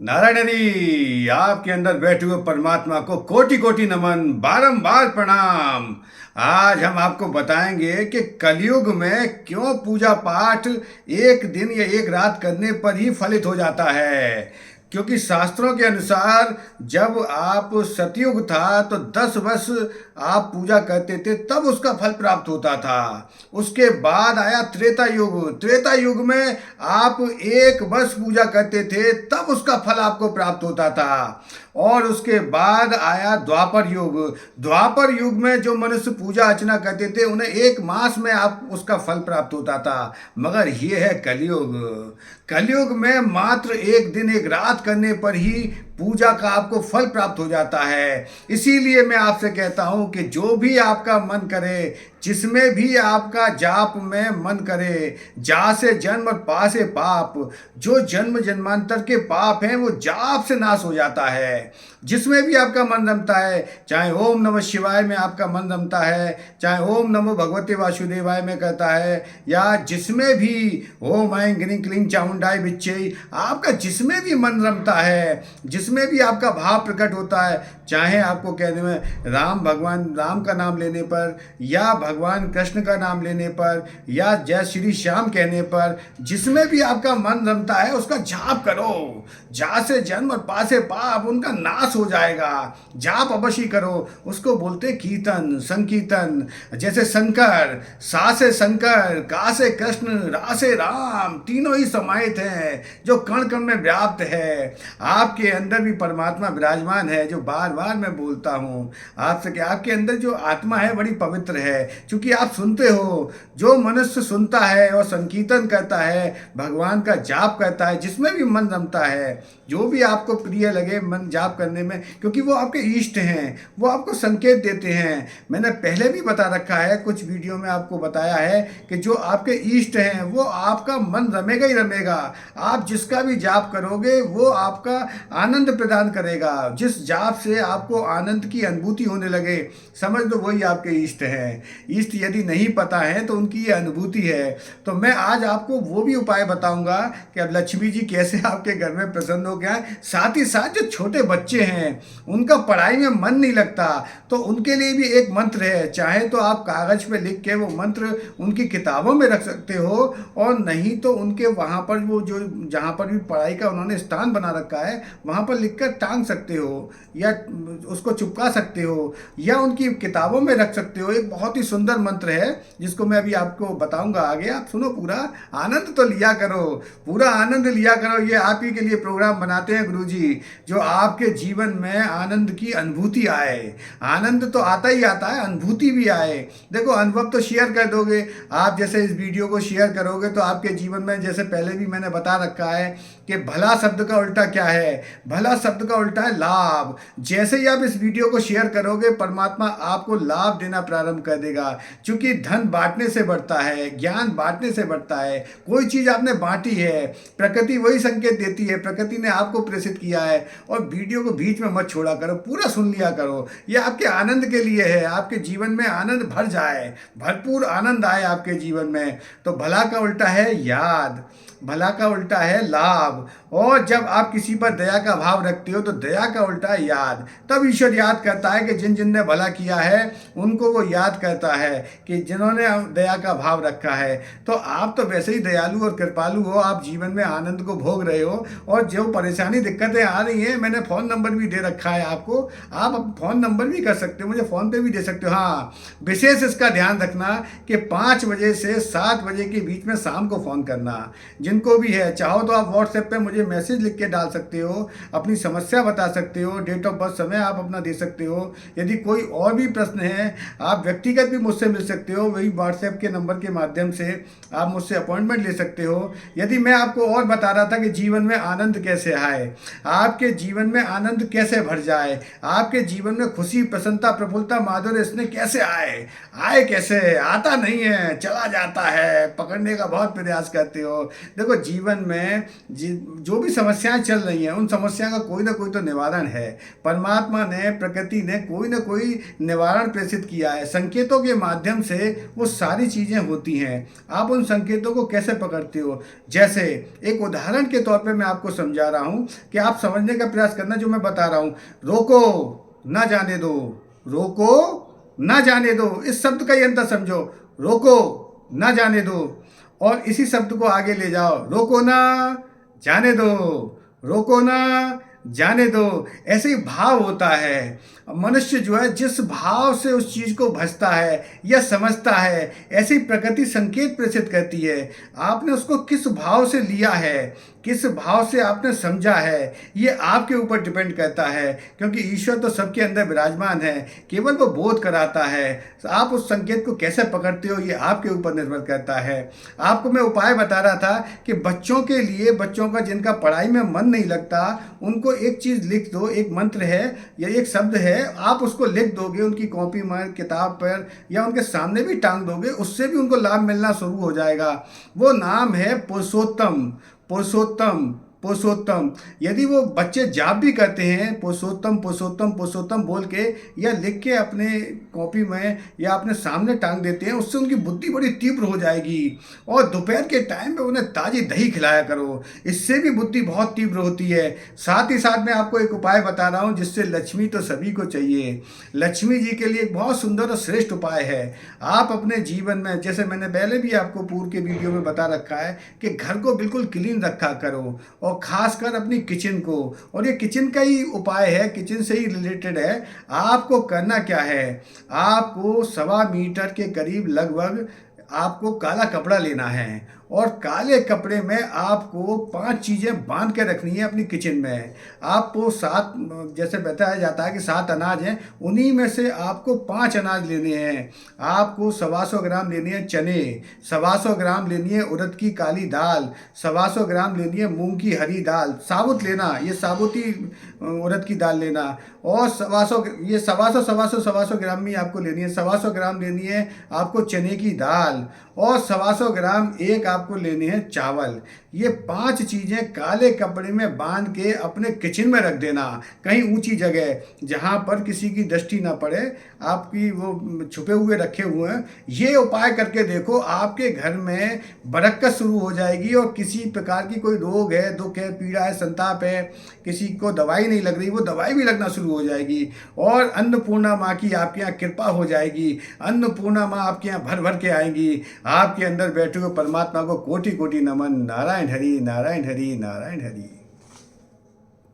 नारायण हरि, आपके अंदर बैठे हुए परमात्मा को कोटि कोटि नमन, बारंबार प्रणाम। आज हम आपको बताएंगे कि कलयुग में क्यों पूजा पाठ एक दिन या एक रात करने पर ही फलित हो जाता है। क्योंकि शास्त्रों के अनुसार जब आप सतयुग था तो 10 वर्ष आप पूजा करते थे, तब उसका फल प्राप्त होता था। उसके बाद आया त्रेता युग। त्रेता युग में आप 1 वर्ष पूजा करते थे, तब उसका फल आपको प्राप्त होता था। और उसके बाद आया द्वापर युग। द्वापर युग में जो मनुष्य पूजा अर्चना करते थे, उन्हें 1 मास में आप उसका फल प्राप्त होता था। मगर ये है कलयुग। कलयुग में मात्र एक दिन एक रात करने पर ही पूजा का आपको फल प्राप्त हो जाता है। इसीलिए मैं आपसे कहता हूं कि जो भी आपका मन करे, जिसमें भी आपका जाप में मन करे, जा से जन्म और पा से पाप, जो जन्म जन्मांतर के पाप हैं वो जाप से नाश हो जाता है। जिसमें भी आपका मन रमता है, चाहे ओम नमः शिवाय में आपका मन रमता है, चाहे ओम नमो भगवते वासुदेवाय में कहता है, या जिसमें भी ओम ऐं ग्रीं क्लीं चामुंडाय विच्चे, आपका जिसमें भी मन रमता है, जिसमें भी आपका भाव प्रकट होता है, चाहे आपको कहने में राम, भगवान राम का नाम लेने पर, या भगवान कृष्ण का नाम लेने पर, या जय श्री श्याम कहने पर, जिसमें भी आपका मन रमता है उसका जाप करो। जा से जन्म और पा से पाप, उनका नाश हो जाएगा। जाप अवश्य करो। उसको बोलते कीर्तन, संकीर्तन। जैसे शंकर, सा से शंकर, का से कृष्ण, रा से राम, तीनों ही समाहित हैं, जो कण कण में व्याप्त है। आपके अंदर भी परमात्मा विराजमान है, जो बार बार मैं बोलता हूँ आपसे कि आपके अंदर जो आत्मा है बड़ी पवित्र है। क्योंकि आप सुनते हो, जो मनुष्य सुनता है और संकीर्तन करता है, भगवान का जाप करता है, जिसमें भी मन रमता है, जो भी आपको प्रिय लगे मन जाप करने में, क्योंकि वो आपके इष्ट हैं, वो आपको संकेत देते हैं। मैंने पहले भी बता रखा है, कुछ वीडियो में आपको बताया है कि जो आपके इष्ट हैं वो आपका मन रमेगा ही रमेगा। आप जिसका भी जाप करोगे वो आपका आनंद प्रदान करेगा। जिस जाप से आपको आनंद की अनुभूति होने लगे, समझ लो वही आपके इष्ट हैं। इष्ट यदि नहीं पता है तो उनकी ये अनुभूति है। तो मैं आज आपको वो भी उपाय बताऊंगा कि अब लक्ष्मी जी कैसे आपके घर में प्रसन्न हो गया। साथ ही साथ जो छोटे बच्चे हैं, उनका पढ़ाई में मन नहीं लगता, तो उनके लिए भी एक मंत्र है। चाहे तो आप कागज पे लिख के वो मंत्र उनकी किताबों में रख सकते हो, और नहीं तो उनके वहाँ पर वो जो जहाँ पर भी पढ़ाई का उन्होंने स्थान बना रखा है वहाँ पर लिख कर टांग सकते हो, या उसको चिपका सकते हो, या उनकी किताबों में रख सकते हो। एक बहुत ही सुंदर मंत्र है जिसको मैं अभी आपको बताऊंगा आगे। आप सुनो, पूरा आनंद तो लिया करो, पूरा आनंद लिया करो। ये आप ही के लिए प्रोग्राम बनाते हैं गुरुजी, जो आपके जीवन में आनंद की अनुभूति आए। आनंद तो आता ही आता है, अनुभूति भी आए। देखो, अनुभव तो शेयर कर दोगे आप, जैसे इस वीडियो को शेयर करोगे तो आपके जीवन में, जैसे पहले भी मैंने बता रखा है कि भला शब्द का उल्टा क्या है, भला शब्द का उल्टा है लाभ। जैसे ही आप इस वीडियो को शेयर करोगे, परमात्मा आपको लाभ देना प्रारंभ कर देगा। क्योंकि धन बांटने से बढ़ता है, ज्ञान बांटने से बढ़ता है। कोई चीज़ आपने बांटी है, प्रकृति वही संकेत देती है, प्रकृति ने आपको प्रेषित किया है। और वीडियो को बीच में मत छोड़ा करो, पूरा सुन लिया करो। ये आपके आनंद के लिए है, आपके जीवन में आनंद भर जाए, भरपूर आनंद आए आपके जीवन में। तो भला का उल्टा है याद, भला का उल्टा है लाभ। और जब आप किसी पर दया का भाव रखते हो तो दया का उल्टा है याद। तब ईश्वर याद करता है कि जिन जिन ने भला किया है उनको वो याद करता है, कि जिन्होंने दया का भाव रखा है। तो आप तो वैसे ही दयालु और कृपालु हो, आप जीवन में आनंद को भोग रहे हो। और जो परेशानी दिक्कतें आ रही हैं, मैंने फ़ोन नंबर भी दे रखा है आपको, आप फ़ोन नंबर भी कर सकते हो, मुझे फ़ोन पे भी दे सकते हो। हाँ, विशेष इसका ध्यान रखना कि 5 बजे से 7 बजे के बीच में शाम को फ़ोन करना। जिनको भी है, चाहो तो आप व्हाट्सएप पे मुझे मैसेज लिख के डाल सकते हो, अपनी समस्या बता सकते हो, डेट ऑफ बर्थ समय आप अपना दे सकते हो। यदि कोई और भी प्रश्न है, आप व्यक्तिगत भी मुझसे मिल सकते हो, वही व्हाट्सएप के नंबर के माध्यम से आप मुझसे अपॉइंटमेंट ले सकते हो। यदि मैं आपको और बता रहा था कि जीवन में आनंद कैसे आए, आपके जीवन में आनंद कैसे भर जाए, आपके जीवन में खुशी, प्रसन्नता, प्रफुल्लता, माधुर्य स्नेह कैसे आए, आए कैसे, आता नहीं है, चला जाता है, पकड़ने का बहुत प्रयास करते हो। देखो जीवन में जो भी समस्याएं चल रही हैं उन समस्या का कोई ना कोई तो निवारण है। परमात्मा ने, प्रकृति ने कोई ना कोई निवारण प्रेषित किया है। संकेतों के माध्यम से वो सारी चीज़ें होती हैं। आप उन संकेतों को कैसे पकड़ते हो? जैसे एक उदाहरण के तौर पे मैं आपको समझा रहा हूँ कि आप समझने का प्रयास करना जो मैं बता रहा हूँ। रोको, ना जाने दो। रोको, ना जाने दो, इस शब्द का ही अंतर समझो। रोको, ना जाने दो, और इसी शब्द को आगे ले जाओ। रोको ना, जाने दो। रोको ना, जाने दो। ऐसे ही भाव होता है। मनुष्य जो है जिस भाव से उस चीज़ को भजता है या समझता है, ऐसी ही प्रकृति संकेत प्रेषित करती है। आपने उसको किस भाव से लिया है, किस भाव से आपने समझा है, ये आपके ऊपर डिपेंड करता है। क्योंकि ईश्वर तो सबके अंदर विराजमान है, केवल वो बोध कराता है। आप उस संकेत को कैसे पकड़ते हो ये आपके ऊपर निर्भर करता है। आपको मैं उपाय बता रहा था कि बच्चों के लिए, बच्चों का जिनका पढ़ाई में मन नहीं लगता, उनको एक चीज़ लिख दो। एक मंत्र है या एक शब्द है, आप उसको लिख दोगे उनकी कॉपी में, किताब पर, या उनके सामने भी टांग दोगे, उससे भी उनको लाभ मिलना शुरू हो जाएगा। वो नाम है पुरुषोत्तम। पुरुषोत्तम, पुरुषोत्तम। यदि वो बच्चे जाप भी करते हैं पुरुषोत्तम पुरुषोत्तम पुरुषोत्तम बोल के, या लिख के अपने कॉपी में या अपने सामने टांग देते हैं, उससे उनकी बुद्धि बड़ी तीव्र हो जाएगी। और दोपहर के टाइम पे उन्हें ताज़ी दही खिलाया करो, इससे भी बुद्धि बहुत तीव्र होती है। साथ ही साथ मैं आपको एक उपाय बता रहा हूँ जिससे लक्ष्मी तो सभी को चाहिए। लक्ष्मी जी के लिए एक बहुत सुंदर और श्रेष्ठ उपाय है। आप अपने जीवन में, जैसे मैंने पहले भी आपको पूर्व के वीडियो में बता रखा है, कि घर को बिल्कुल क्लीन रखा करो, और खासकर अपनी किचन को। और ये किचन का ही उपाय है, किचन से ही रिलेटेड है। आपको करना क्या है, आपको 1.25 मीटर के करीब लगभग आपको काला कपड़ा लेना है, और काले कपड़े में आपको 5 चीज़ें बांध के रखनी है अपनी किचन में। आपको 7, जैसे बताया जाता है कि 7 अनाज हैं, उन्हीं में से आपको 5 अनाज लेने हैं। आपको 125 ग्राम लेनी है चने, 125 ग्राम लेनी है उड़द की काली दाल, 125 ग्राम लेनी है मूंग की हरी दाल, साबुत लेना, ये साबुत ही उड़द की दाल लेना। और 125 ग्राम में आपको लेनी है। 125 ग्राम लेनी है आपको चने की दाल, और 125 ग्राम एक आपको लेने हैं चावल। ये 5 चीज़ें काले कपड़े में बांध के अपने किचन में रख देना, कहीं ऊंची जगह जहाँ पर किसी की दृष्टि ना पड़े, आपकी वो छुपे हुए रखे हुए हैं। ये उपाय करके देखो, आपके घर में बरकत शुरू हो जाएगी, और किसी प्रकार की कोई रोग है, दुख है, पीड़ा है, संताप है, किसी को दवाई नहीं लग रही, वो दवाई भी लगना शुरू हो जाएगी। और अन्नपूर्णा माँ की आपके यहाँ कृपा हो जाएगी। अन्नपूर्णा माँ आपके यहाँ भर भर के आएंगी। आपके अंदर बैठे हुए परमात्मा को कोटि कोटि नमन। नारायण हरि, नारायण हरि, नारायण हरि।